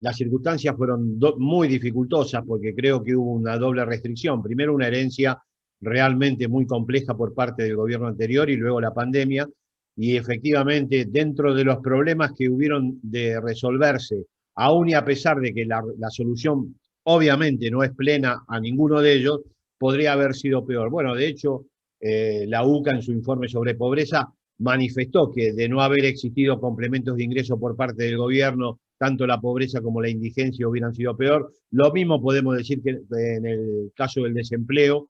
las circunstancias fueron muy dificultosas porque creo que hubo una doble restricción. Primero, una herencia realmente muy compleja por parte del gobierno anterior y luego la pandemia. Y efectivamente, dentro de los problemas que hubieron de resolverse, aún y a pesar de que la solución obviamente no es plena a ninguno de ellos, podría haber sido peor. Bueno, de hecho, la UCA en su informe sobre pobreza manifestó que de no haber existido complementos de ingreso por parte del gobierno, tanto la pobreza como la indigencia hubieran sido peor. Lo mismo podemos decir que en el caso del desempleo,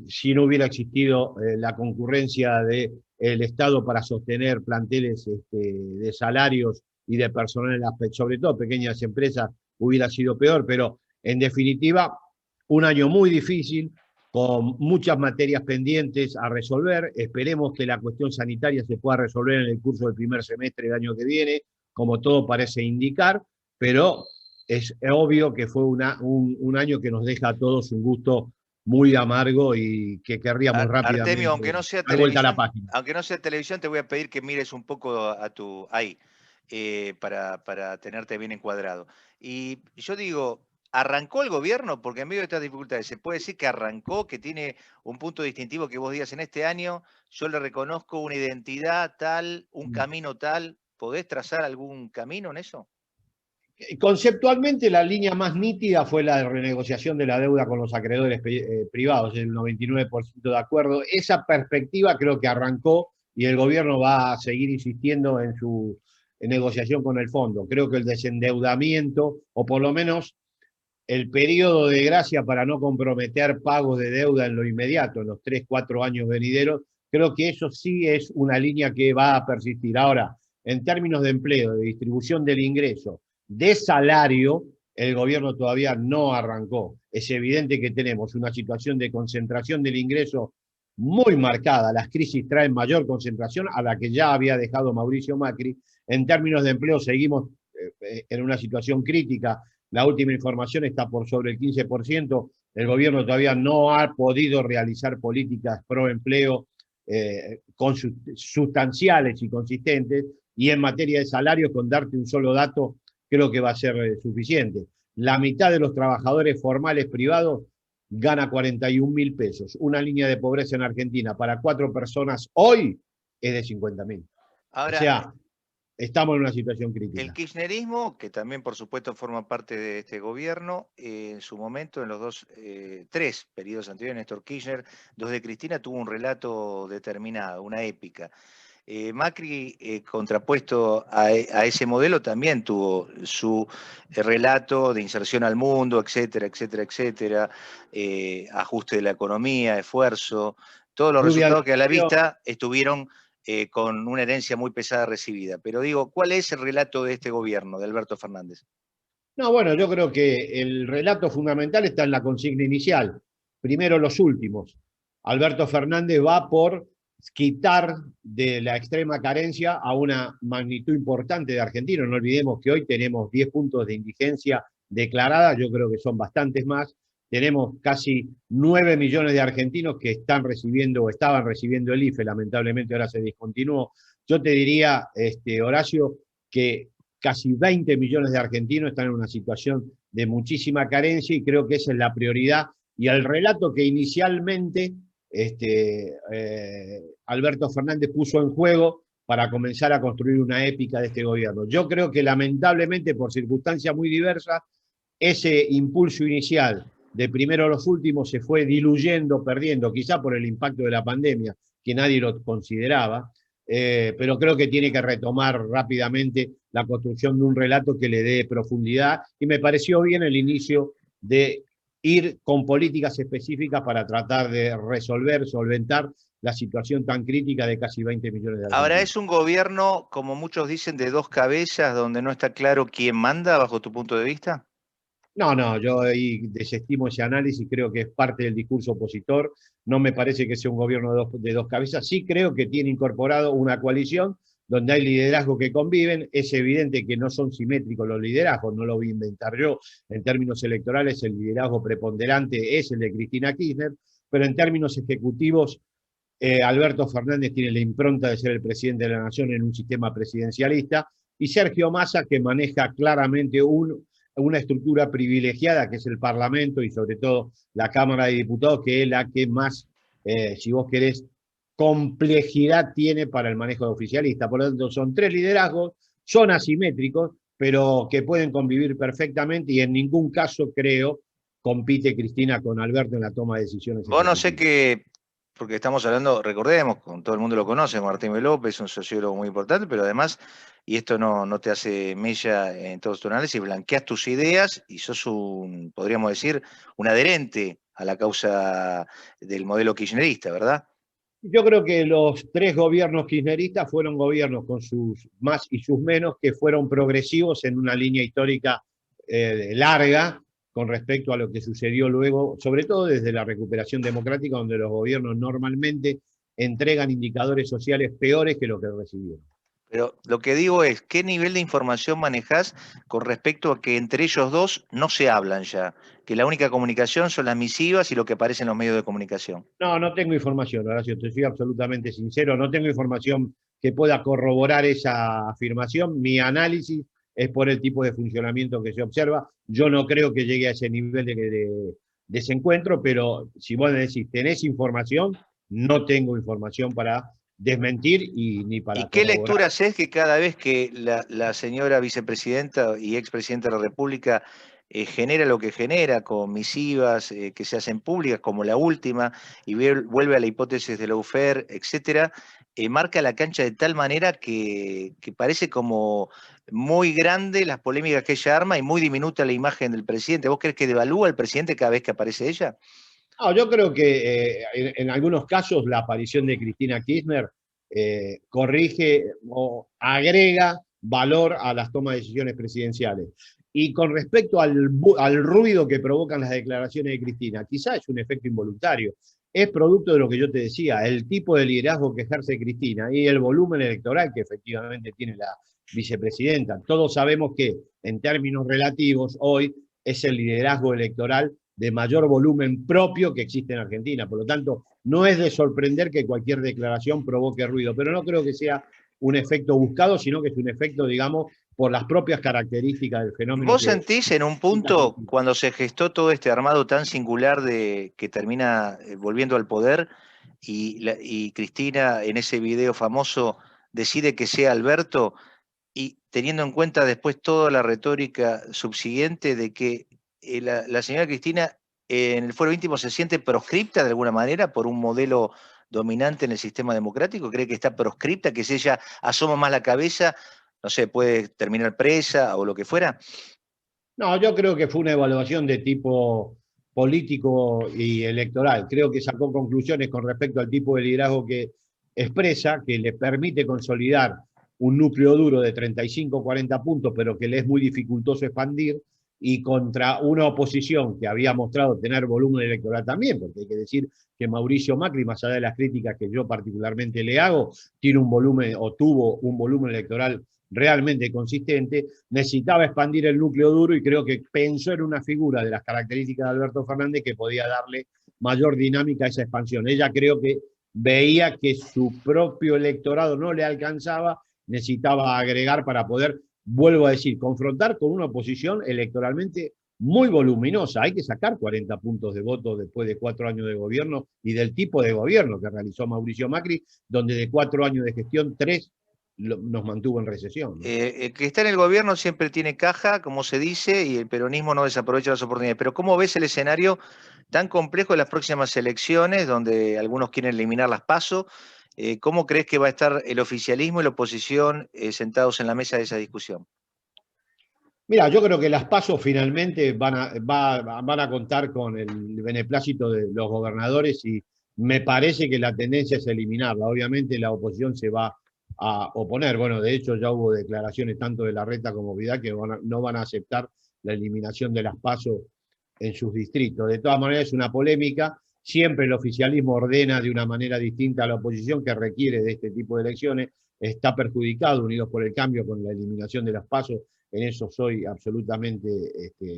si no hubiera existido la concurrencia del Estado para sostener planteles de salarios y de personal, sobre todo pequeñas empresas, hubiera sido peor, pero en definitiva, un año muy difícil, con muchas materias pendientes a resolver. Esperemos que la cuestión sanitaria se pueda resolver en el curso del primer semestre del año que viene, como todo parece indicar, pero es obvio que fue un año que nos deja a todos un gusto muy amargo y que querríamos Artemio, rápidamente dar vuelta a la página. aunque no sea televisión, te voy a pedir que mires un poco ahí, para tenerte bien encuadrado. Y yo digo, ¿arrancó el gobierno? Porque en medio de estas dificultades, ¿se puede decir que arrancó, que tiene un punto distintivo que vos digas en este año, yo le reconozco una identidad tal, un camino tal? ¿Podés trazar algún camino en eso? Conceptualmente, la línea más nítida fue la de renegociación de la deuda con los acreedores privados, el 99% de acuerdo. Esa perspectiva creo que arrancó y el gobierno va a seguir insistiendo en su negociación con el fondo. Creo que el desendeudamiento, o por lo menos el periodo de gracia para no comprometer pagos de deuda en lo inmediato, en los 3, 4 años venideros, creo que eso sí es una línea que va a persistir. Ahora, en términos de empleo, de distribución del ingreso, de salario, el gobierno todavía no arrancó. Es evidente que tenemos una situación de concentración del ingreso muy marcada. Las crisis traen mayor concentración a la que ya había dejado Mauricio Macri. En términos de empleo seguimos en una situación crítica. La última información está por sobre el 15%. El gobierno todavía no ha podido realizar políticas pro empleo sustanciales y consistentes. Y en materia de salarios, con darte un solo dato, creo que va a ser suficiente. La mitad de los trabajadores formales privados gana 41.000 pesos. Una línea de pobreza en Argentina para 4 personas hoy es de 50.000. O Ahora, sea, estamos en una situación el crítica. kirchnerismo, que también por supuesto forma parte de este gobierno, en su momento, en los tres periodos anteriores, Néstor Kirchner, dos de Cristina, tuvo un relato determinado, una épica. Macri, contrapuesto a ese modelo, también tuvo su relato de inserción al mundo, etcétera, etcétera, etcétera, ajuste de la economía, esfuerzo, todos los Lluvia de resultados que a la dinero. vista estuvieron con una herencia muy pesada recibida. Pero digo, ¿cuál es el relato de este gobierno, de Alberto Fernández? No, bueno, yo creo que el relato fundamental está en la consigna inicial. Primero los últimos. Alberto Fernández va por quitar de la extrema carencia a una magnitud importante de argentinos. No olvidemos que hoy tenemos 10 puntos de indigencia declarada, yo creo que son bastantes más. Tenemos casi 9 millones de argentinos que están recibiendo o estaban recibiendo el IFE, lamentablemente ahora se discontinuó. Yo te diría, Horacio, que casi 20 millones de argentinos están en una situación de muchísima carencia y creo que esa es la prioridad. Y el relato que inicialmente Alberto Fernández puso en juego para comenzar a construir una épica de este gobierno. Yo creo que lamentablemente, por circunstancias muy diversas, ese impulso inicial de primero a los últimos se fue diluyendo, perdiendo, quizá por el impacto de la pandemia, que nadie lo consideraba, pero creo que tiene que retomar rápidamente la construcción de un relato que le dé profundidad y me pareció bien el inicio de ir con políticas específicas para tratar de resolver, solventar la situación tan crítica de casi 20 millones de Ahora, argentinos. ¿es un gobierno, como muchos dicen, de dos cabezas, donde no está claro quién manda, bajo tu punto de vista? No, no, yo ahí desestimo ese análisis, creo que es parte del discurso opositor, no me parece que sea un gobierno de dos cabezas, sí creo que tiene incorporado una coalición donde hay liderazgos que conviven, es evidente que no son simétricos los liderazgos, no lo voy a inventar yo, en términos electorales el liderazgo preponderante es el de Cristina Kirchner, pero en términos ejecutivos Alberto Fernández tiene la impronta de ser el presidente de la nación en un sistema presidencialista y Sergio Massa que maneja claramente una estructura privilegiada que es el Parlamento y sobre todo la Cámara de Diputados, que es la que más, si vos querés, complejidad tiene para el manejo de oficialista. Por lo tanto, son tres liderazgos, son asimétricos, pero que pueden convivir perfectamente y en ningún caso, creo, compite Cristina con Alberto en la toma de decisiones Vos no sé ejecutivas. qué, porque estamos hablando, recordemos, con todo el mundo lo conoce, Martín B. López, un sociólogo muy importante, pero además, y esto no te hace mella en todos tus análisis, blanqueas tus ideas y sos un, podríamos decir, un adherente a la causa del modelo kirchnerista, ¿verdad? Yo creo que los tres gobiernos kirchneristas fueron gobiernos con sus más y sus menos que fueron progresivos en una línea histórica larga con respecto a lo que sucedió luego, sobre todo desde la recuperación democrática, donde los gobiernos normalmente entregan indicadores sociales peores que lo que recibieron. Pero lo que digo es, ¿qué nivel de información manejás con respecto a que entre ellos dos no se hablan ya? Que la única comunicación son las misivas y lo que aparece en los medios de comunicación. No, no tengo información, Horacio, te soy absolutamente sincero, no tengo información que pueda corroborar esa afirmación. Mi análisis es por el tipo de funcionamiento que se observa. Yo no creo que llegue a ese nivel de desencuentro, pero si vos me decís, ¿tenés información? No tengo información para desmentir y ni ¿Y para qué corroborar. lectura haces que cada vez que la señora vicepresidenta y expresidenta de la República genera lo que genera, con misivas que se hacen públicas, como la última, y vuelve a la hipótesis de lawfare, etcétera, marca la cancha de tal manera que parece como muy grande las polémicas que ella arma y muy diminuta la imagen del presidente? ¿Vos crees que devalúa al presidente cada vez que aparece ella? No, yo creo que en algunos casos la aparición de Cristina Kirchner corrige o agrega valor a las tomas de decisiones presidenciales. Y con respecto al ruido que provocan las declaraciones de Cristina, quizá es un efecto involuntario. Es producto de lo que yo te decía, el tipo de liderazgo que ejerce Cristina y el volumen electoral que efectivamente tiene la vicepresidenta. Todos sabemos que en términos relativos hoy es el liderazgo electoral de mayor volumen propio que existe en Argentina. Por lo tanto, no es de sorprender que cualquier declaración provoque ruido, pero no creo que sea un efecto buscado, sino que es un efecto, digamos, por las propias características del fenómeno ¿Vos que sentís en un punto, cuando se gestó todo este armado tan singular de que termina volviendo al poder y Cristina en ese video famoso decide que sea Alberto y teniendo en cuenta después toda la retórica subsiguiente de que la señora Cristina en el fuero íntimo se siente proscripta de alguna manera por un modelo dominante en el sistema democrático? ¿Cree que está proscripta, que si ella asoma más la cabeza, no sé, puede terminar presa o lo que fuera? No, yo creo que fue una evaluación de tipo político y electoral. Creo que sacó conclusiones con respecto al tipo de liderazgo que expresa, que le permite consolidar un núcleo duro de 35 o 40 puntos, pero que le es muy dificultoso expandir, y contra una oposición que había mostrado tener volumen electoral también, porque hay que decir que Mauricio Macri, más allá de las críticas que yo particularmente le hago, tiene un volumen o tuvo un volumen electoral realmente consistente, necesitaba expandir el núcleo duro y creo que pensó en una figura de las características de Alberto Fernández que podía darle mayor dinámica a esa expansión. Ella creo que veía que su propio electorado no le alcanzaba, necesitaba agregar para poder, vuelvo a decir, confrontar con una oposición electoralmente muy voluminosa. Hay que sacar 40 puntos de voto después de 4 años de gobierno y del tipo de gobierno que realizó Mauricio Macri, donde de 4 años de gestión, 3 nos mantuvo en recesión, ¿no? El que está en el gobierno siempre tiene caja, como se dice, y el peronismo no desaprovecha las oportunidades. Pero ¿cómo ves el escenario tan complejo de las próximas elecciones, donde algunos quieren eliminar las PASO? ¿Cómo crees que va a estar el oficialismo y la oposición sentados en la mesa de esa discusión? Mira, yo creo que las PASO finalmente van a contar con el beneplácito de los gobernadores y me parece que la tendencia es eliminarla. Obviamente la oposición se va a oponer. Bueno, de hecho ya hubo declaraciones tanto de Larreta como Vidal que no van a aceptar la eliminación de las PASO en sus distritos. De todas maneras es una polémica. Siempre el oficialismo ordena de una manera distinta a la oposición que requiere de este tipo de elecciones. Está perjudicado, Unidos por el Cambio, con la eliminación de las PASO. En eso soy absolutamente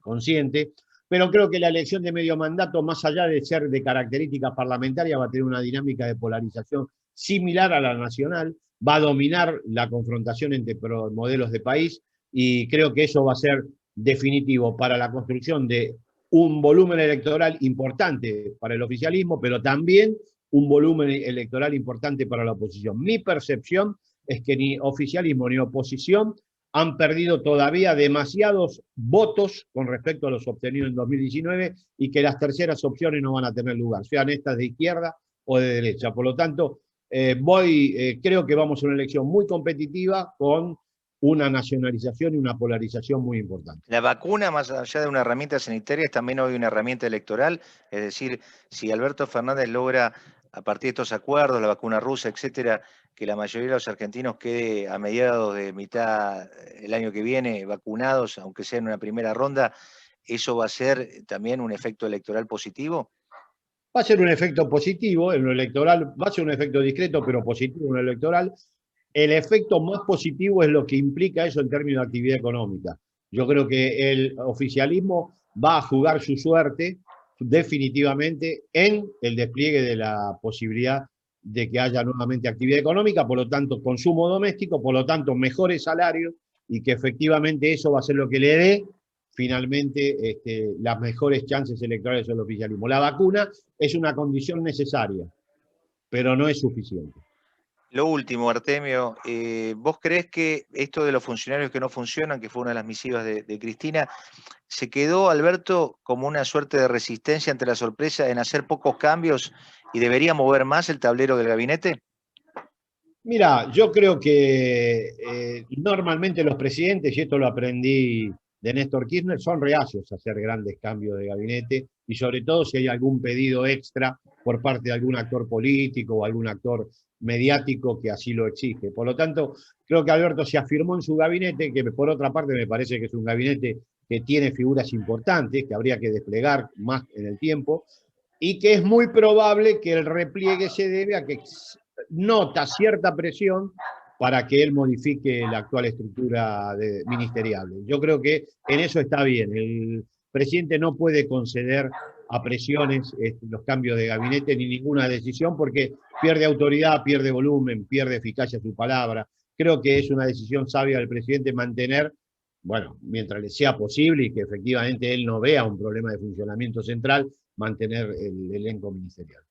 consciente, pero creo que la elección de medio mandato, más allá de ser de características parlamentarias, va a tener una dinámica de polarización similar a la nacional, va a dominar la confrontación entre modelos de país y creo que eso va a ser definitivo para la construcción de un volumen electoral importante para el oficialismo, pero también un volumen electoral importante para la oposición. Mi percepción es que ni oficialismo ni oposición han perdido todavía demasiados votos con respecto a los obtenidos en 2019 y que las terceras opciones no van a tener lugar, sean estas de izquierda o de derecha. Por lo tanto, creo que vamos a una elección muy competitiva con una nacionalización y una polarización muy importante. La vacuna, más allá de una herramienta sanitaria, es también hoy una herramienta electoral. Es decir, si Alberto Fernández logra, a partir de estos acuerdos, la vacuna rusa, etcétera, que la mayoría de los argentinos quede a mediados de mitad el año que viene vacunados, aunque sea en una primera ronda, ¿eso va a ser también un efecto electoral positivo? Va a ser un efecto positivo en lo electoral, va a ser un efecto discreto, pero positivo en lo electoral. El efecto más positivo es lo que implica eso en términos de actividad económica. Yo creo que el oficialismo va a jugar su suerte definitivamente en el despliegue de la posibilidad de que haya nuevamente actividad económica, por lo tanto consumo doméstico, por lo tanto mejores salarios y que efectivamente eso va a ser lo que le dé finalmente las mejores chances electorales al oficialismo. La vacuna es una condición necesaria, pero no es suficiente. Lo último, Artemio, ¿vos creés que esto de los funcionarios que no funcionan, que fue una de las misivas de Cristina, se quedó, Alberto, como una suerte de resistencia ante la sorpresa en hacer pocos cambios y debería mover más el tablero del gabinete? Mira, yo creo que normalmente los presidentes, y esto lo aprendí de Néstor Kirchner, son reacios a hacer grandes cambios de gabinete y sobre todo si hay algún pedido extra por parte de algún actor político o algún actor mediático que así lo exige. Por lo tanto, creo que Alberto se afirmó en su gabinete, que por otra parte me parece que es un gabinete que tiene figuras importantes, que habría que desplegar más en el tiempo, y que es muy probable que el repliegue se debe a que nota cierta presión para que él modifique la actual estructura ministerial. Yo creo que en eso está bien. El presidente no puede conceder a presiones los cambios de gabinete ni ninguna decisión porque pierde autoridad, pierde volumen, pierde eficacia su palabra. Creo que es una decisión sabia del presidente mantener, bueno, mientras le sea posible y que efectivamente él no vea un problema de funcionamiento central, mantener el elenco ministerial.